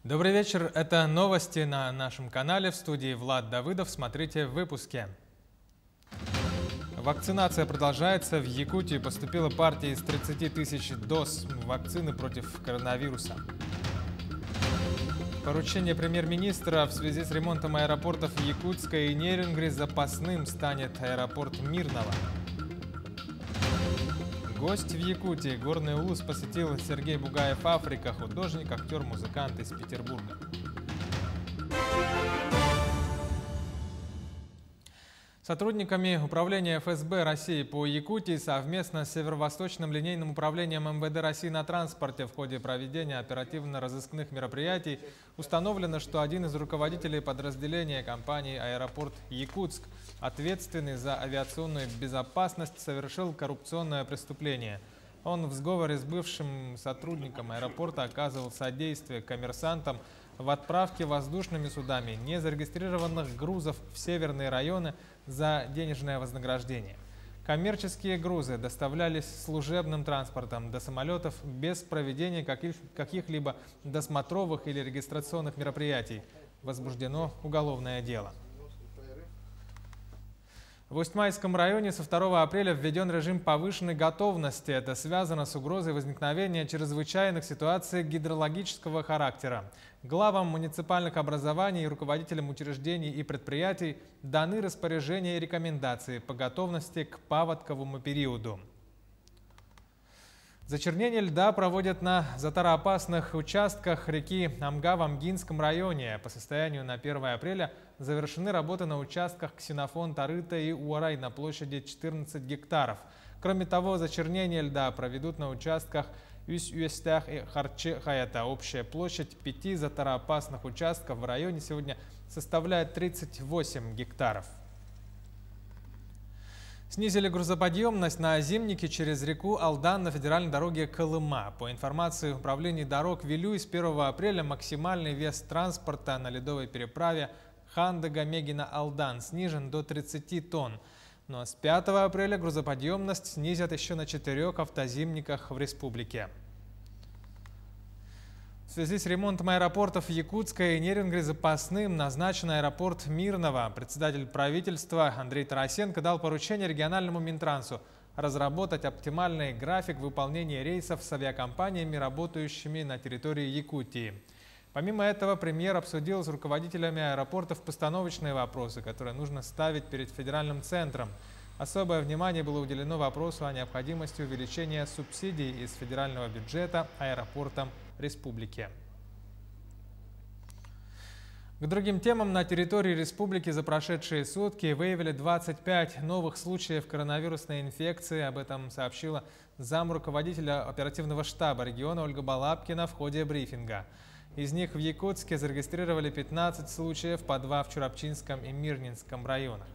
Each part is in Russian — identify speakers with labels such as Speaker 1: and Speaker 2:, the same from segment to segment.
Speaker 1: Добрый вечер. Это новости на нашем канале. В студии Влад Давыдов. Смотрите в выпуске. Вакцинация продолжается. В Якутии поступила партия из 30 тысяч доз вакцины против коронавируса. Поручение премьер-министра: в связи с ремонтом аэропортов Якутска и Нерюнгри запасным станет аэропорт Мирного. Гость в Якутии. Горный улус посетил Сергей Бугаев Африка, художник, актер, музыкант из Петербурга. Сотрудниками Управления ФСБ России по Якутии совместно с Северо-Восточным линейным управлением МВД России на транспорте в ходе проведения оперативно-розыскных мероприятий установлено, что один из руководителей подразделения компании «Аэропорт Якутск», ответственный за авиационную безопасность, совершил коррупционное преступление. Он в сговоре с бывшим сотрудником аэропорта оказывал содействие коммерсантам в отправке воздушными судами незарегистрированных грузов в северные районы за денежное вознаграждение. Коммерческие грузы доставлялись служебным транспортом до самолетов без проведения каких-либо досмотровых или регистрационных мероприятий. Возбуждено уголовное дело. В Усть-Майском районе со 2 апреля введен режим повышенной готовности. Это связано с угрозой возникновения чрезвычайных ситуаций гидрологического характера. Главам муниципальных образований и руководителям учреждений и предприятий даны распоряжения и рекомендации по готовности к паводковому периоду. Зачернение льда проводят на затороопасных участках реки Амга в Амгинском районе. По состоянию на 1 апреля завершены работы на участках Ксенофон-Тарыта и Уарай на площади 14 гектаров. Кроме того, зачернение льда проведут на участках Юсть-Юстях и Харчи-Хаята. Общая площадь 5 затороопасных участков в районе сегодня составляет 38 гектаров. Снизили грузоподъемность на Зимнике через реку Алдан на федеральной дороге Колыма. По информации Управления дорог Вилюй, с 1 апреля максимальный вес транспорта на ледовой переправе Хандага-Мегина-Алдан снижен до 30 тонн. Но с 5 апреля грузоподъемность снизят еще на 4 автозимниках в республике. В связи с ремонтом аэропортов Якутска и Нерюнгри запасным назначен аэропорт Мирного. Председатель правительства Андрей Тарасенко дал поручение региональному Минтрансу разработать оптимальный график выполнения рейсов с авиакомпаниями, работающими на территории Якутии. Помимо этого, премьер обсудил с руководителями аэропортов постановочные вопросы, которые нужно ставить перед федеральным центром. Особое внимание было уделено вопросу о необходимости увеличения субсидий из федерального бюджета аэропортам республики. К другим темам: на территории республики за прошедшие сутки выявили 25 новых случаев коронавирусной инфекции. Об этом сообщила замруководителя оперативного штаба региона Ольга Балабкина в ходе брифинга. Из них в Якутске зарегистрировали 15 случаев, по 2 в Чурапчинском и Мирнинском районах.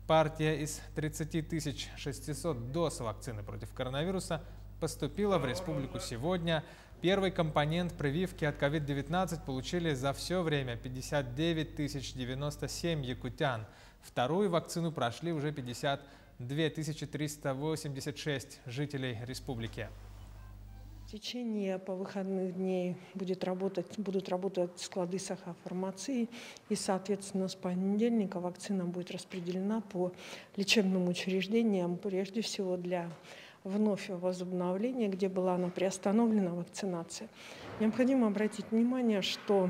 Speaker 1: Партия из 30 600 доз вакцины против коронавируса поступила в республику сегодня. Первый компонент прививки от COVID-19 получили за все время 59 097 якутян. Вторую вакцину прошли уже 52 386 жителей республики.
Speaker 2: В течение выходных дней будут работать склады Сахафармации, и, соответственно, с понедельника вакцина будет распределена по лечебным учреждениям, прежде всего для вновь возобновления, где была она приостановлена вакцинация. Необходимо обратить внимание, что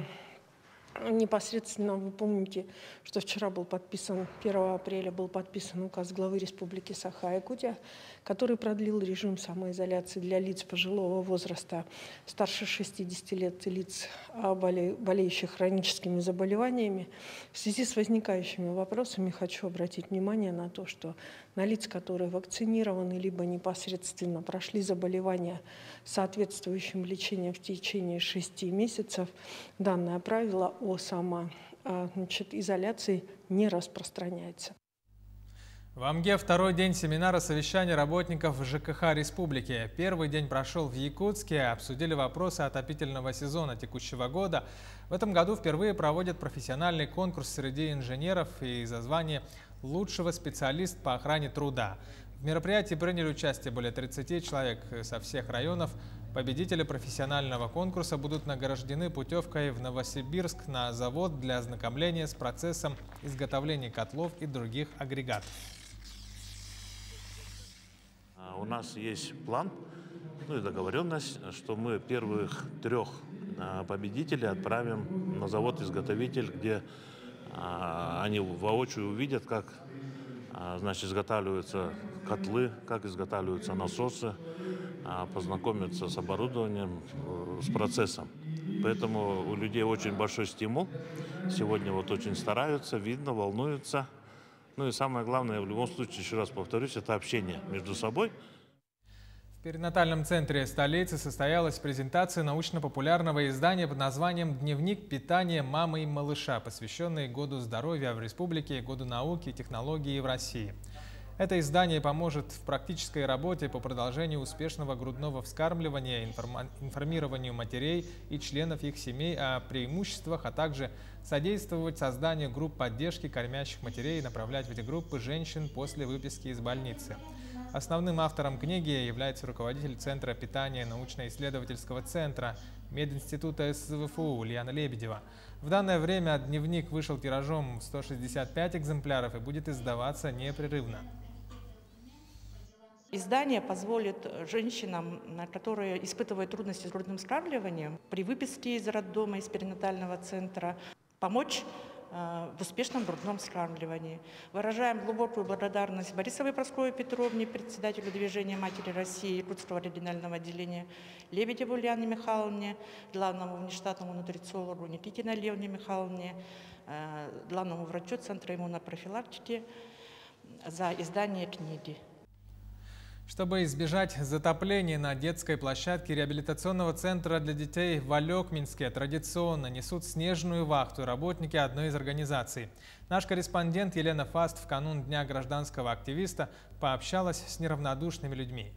Speaker 2: непосредственно вы помните, что вчера был подписан, 1 апреля был подписан указ главы Республики Саха-Якутия, который продлил режим самоизоляции для лиц пожилого возраста старше 60 лет и лиц, болеющих хроническими заболеваниями. В связи с возникающими вопросами хочу обратить внимание на то, что на лиц, которые вакцинированы, либо непосредственно прошли заболевания соответствующим лечением в течение 6 месяцев, данное правило о самоизоляции не распространяется.
Speaker 1: В Амге второй день семинара совещания работников ЖКХ республики. Первый день прошел в Якутске, обсудили вопросы отопительного сезона текущего года. В этом году впервые проводят профессиональный конкурс среди инженеров и за звание лучшего специалиста по охране труда. В В мероприятии приняли участие более 30 человек со всех районов. Победители профессионального конкурса будут награждены путевкой в Новосибирск на завод для ознакомления с процессом изготовления котлов и других агрегатов.
Speaker 3: У нас есть план, и договоренность, что мы первых 3 победителей отправим на завод-изготовитель, где они воочию увидят, как значит, изготавливаются котлы, как изготавливаются насосы, познакомятся с оборудованием, с процессом. Поэтому у людей очень большой стимул. Сегодня вот очень стараются, видно, волнуются. Ну и самое главное, в любом случае, еще раз повторюсь, это общение между собой.
Speaker 1: В перинатальном центре столицы состоялась презентация научно-популярного издания под названием «Дневник питания мамы и малыша», посвященный Году здоровья в республике и Году науки и технологий в России. Это издание поможет в практической работе по продолжению успешного грудного вскармливания, информированию матерей и членов их семей о преимуществах, а также содействовать созданию групп поддержки кормящих матерей и направлять в эти группы женщин после выписки из больницы. Основным автором книги является руководитель Центра питания научно-исследовательского центра Мединститута СВФУ Ульяна Лебедева. В данное время дневник вышел тиражом в 165 экземпляров и будет издаваться непрерывно.
Speaker 4: Издание позволит женщинам, которые испытывают трудности с грудным вскармливанием, при выписке из роддома, из перинатального центра, помочь в успешном грудном вскармливании. Выражаем глубокую благодарность Борисовой Прасковье Петровне, председателю движения «Матери России» Иркутского регионального отделения, Лебедеву Ульяне Михайловне, главному внештатному нутрициологу Никитиной Левне Михайловне, главному врачу Центра иммунопрофилактики за издание книги.
Speaker 1: Чтобы избежать затопления на детской площадке реабилитационного центра для детей в Алекминске традиционно несут снежную вахту работники одной из организаций. Наш корреспондент Елена Фаст в канун Дня гражданского активиста пообщалась с неравнодушными людьми.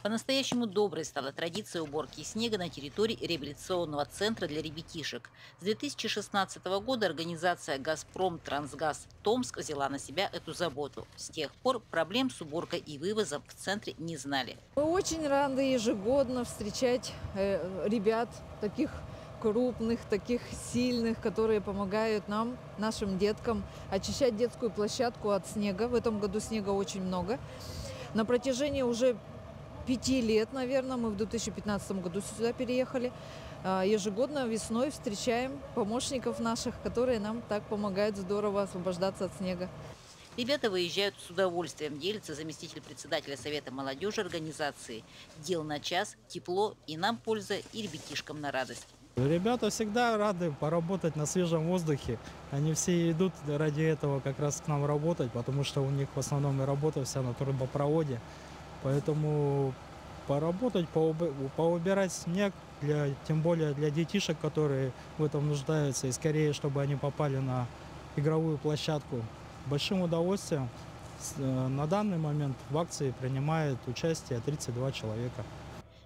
Speaker 5: По-настоящему доброй стала традиция уборки снега на территории реабилитационного центра для ребятишек. С 2016 года организация «Газпром Трансгаз Томск» взяла на себя эту заботу. С тех пор проблем с уборкой и вывозом в центре не знали.
Speaker 6: Мы очень рады ежегодно встречать ребят таких крупных, таких сильных, которые помогают нам, нашим деткам, очищать детскую площадку от снега. В этом году снега очень много. На протяжении уже 5 лет, наверное, мы в 2015 году сюда переехали. Ежегодно весной встречаем помощников наших, которые нам так помогают здорово освобождаться от снега.
Speaker 5: Ребята выезжают с удовольствием, делится заместитель председателя Совета молодежи организации. Дел на час, тепло, и нам польза, и ребятишкам на радость.
Speaker 7: Ребята всегда рады поработать на свежем воздухе. Они все идут ради этого как раз к нам работать, потому что у них в основном и работа вся на трубопроводе. Поэтому поработать, поубирать снег, тем более для детишек, которые в этом нуждаются, и скорее, чтобы они попали на игровую площадку. Большим удовольствием. На данный момент в акции принимает участие 32 человека.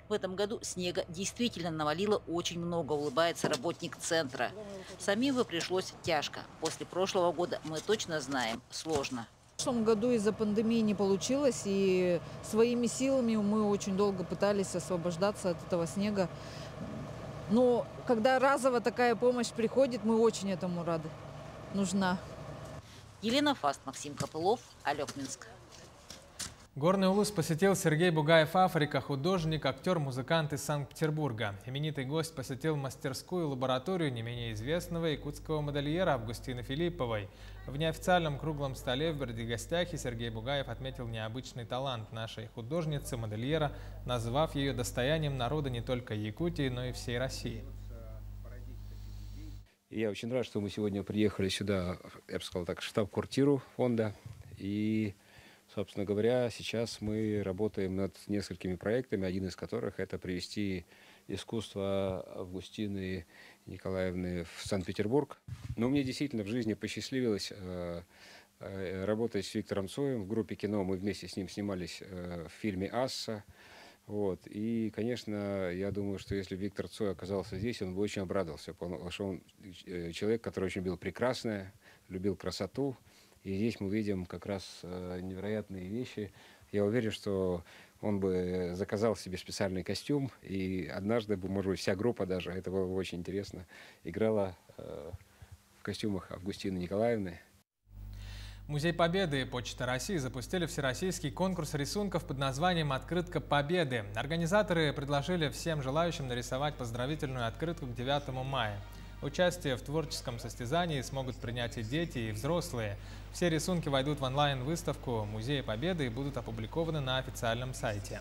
Speaker 5: В этом году снега действительно навалило очень много, улыбается работник центра. Самим бы пришлось тяжко. После прошлого года мы точно знаем, сложно.
Speaker 6: В прошлом году из-за пандемии не получилось, и своими силами мы очень долго пытались освобождаться от этого снега. Но когда разово такая помощь приходит, мы очень этому рады. Нужна.
Speaker 5: Елена Фаст, Максим Копылов, Алекминск.
Speaker 1: Горный Улус посетил Сергей Бугаев Африка, художник, актер, музыкант из Санкт-Петербурга. Именитый гость посетил мастерскую лабораторию не менее известного якутского модельера Августины Филипповой. В неофициальном круглом столе в Бердигостяхе Сергей Бугаев отметил необычный талант нашей художницы-модельера, назвав ее достоянием народа не только Якутии, но и всей России.
Speaker 8: Я очень рад, что мы сегодня приехали сюда, я бы сказал так, штаб-квартиру фонда. И, собственно говоря, сейчас мы работаем над несколькими проектами, один из которых это привести искусство Августины Николаевны в Санкт-Петербург. Но мне действительно в жизни посчастливилось работать с Виктором Цоем в группе кино. Мы вместе с ним снимались в фильме «Асса». Вот. И, конечно, я думаю, что если Виктор Цой оказался здесь, он бы очень обрадовался, потому что он человек, который очень любил прекрасное, любил красоту. И здесь мы видим как раз невероятные вещи. Я уверен, что он бы заказал себе специальный костюм, и однажды бы, может быть, вся группа даже, это было бы очень интересно, играла в костюмах Августины Николаевны.
Speaker 1: Музей Победы и Почта России запустили всероссийский конкурс рисунков под названием «Открытка Победы». Организаторы предложили всем желающим нарисовать поздравительную открытку к 9 мая. Участие в творческом состязании смогут принять и дети, и взрослые. Все рисунки войдут в онлайн-выставку Музея Победы и будут опубликованы на официальном сайте.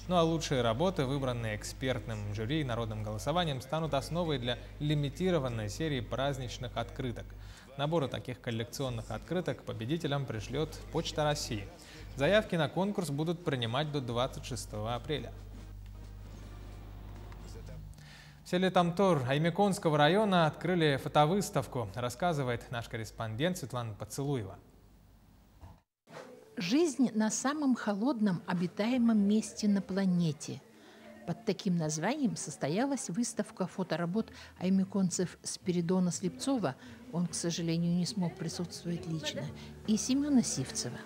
Speaker 1: Ну а лучшие работы, выбранные экспертным жюри и народным голосованием, станут основой для лимитированной серии праздничных открыток. Наборы таких коллекционных открыток победителям пришлет Почта России. Заявки на конкурс будут принимать до 26 апреля. В селе Тамтор Аймеконского района открыли фотовыставку, рассказывает наш корреспондент Светлана Поцелуева.
Speaker 9: Жизнь на самом холодном обитаемом месте на планете. Под таким названием состоялась выставка фоторабот аймеконцев Спиридона Слепцова, он, к сожалению, не смог присутствовать лично, и Семена Сивцева.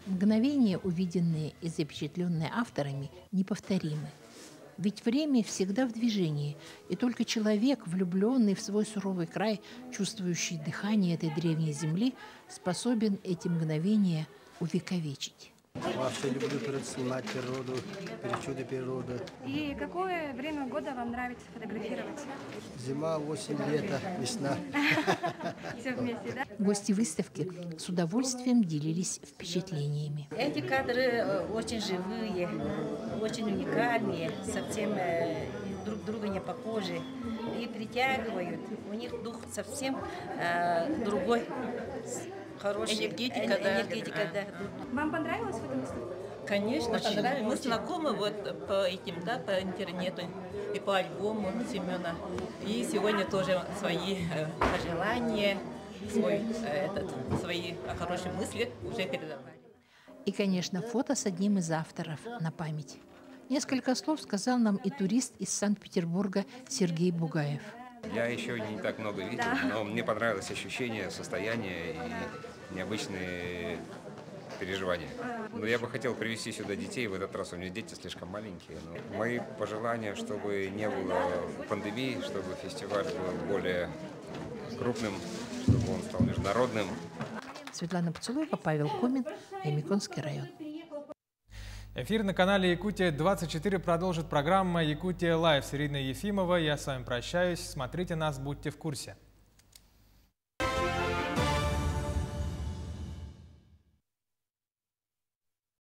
Speaker 9: Мгновения, увиденные и запечатленные авторами, неповторимы. Ведь время всегда в движении, и только человек, влюбленный в свой суровый край, чувствующий дыхание этой древней земли, способен эти мгновения увековечить.
Speaker 10: Вообще люблю снимать природу, чудо природы.
Speaker 11: И какое время года вам нравится фотографировать?
Speaker 10: Зима, осень, лето, весна.
Speaker 11: Все вместе, да?
Speaker 9: Гости выставки с удовольствием делились впечатлениями.
Speaker 12: Эти кадры очень живые, очень уникальные, совсем друг друга не похожи и притягивают. У них дух совсем другой. Хорошая энергетика, да.
Speaker 11: Вам понравилось фотовыставка?
Speaker 13: Конечно, понравилось. Мы знакомы вот по этим, да, по интернету и по альбому Семена. И сегодня тоже свои пожелания, свои хорошие мысли уже передавали.
Speaker 9: И, конечно, фото с одним из авторов на память. Несколько слов сказал нам и турист из Санкт-Петербурга Сергей Бугаев.
Speaker 8: Я еще не так много видел, но мне понравилось ощущение, состояние и необычные переживания. Но я бы хотел привезти сюда детей. В этот раз у меня дети слишком маленькие. Но мои пожелания, чтобы не было пандемии, чтобы фестиваль был более крупным, чтобы он стал международным.
Speaker 9: Светлана Поцелуева, Павел Комин, Аймеконский район.
Speaker 1: Эфир на канале Якутия-24 продолжит программа «Якутия Лайв» с Ириной Ефимовой. Я с вами прощаюсь. Смотрите нас, будьте в курсе.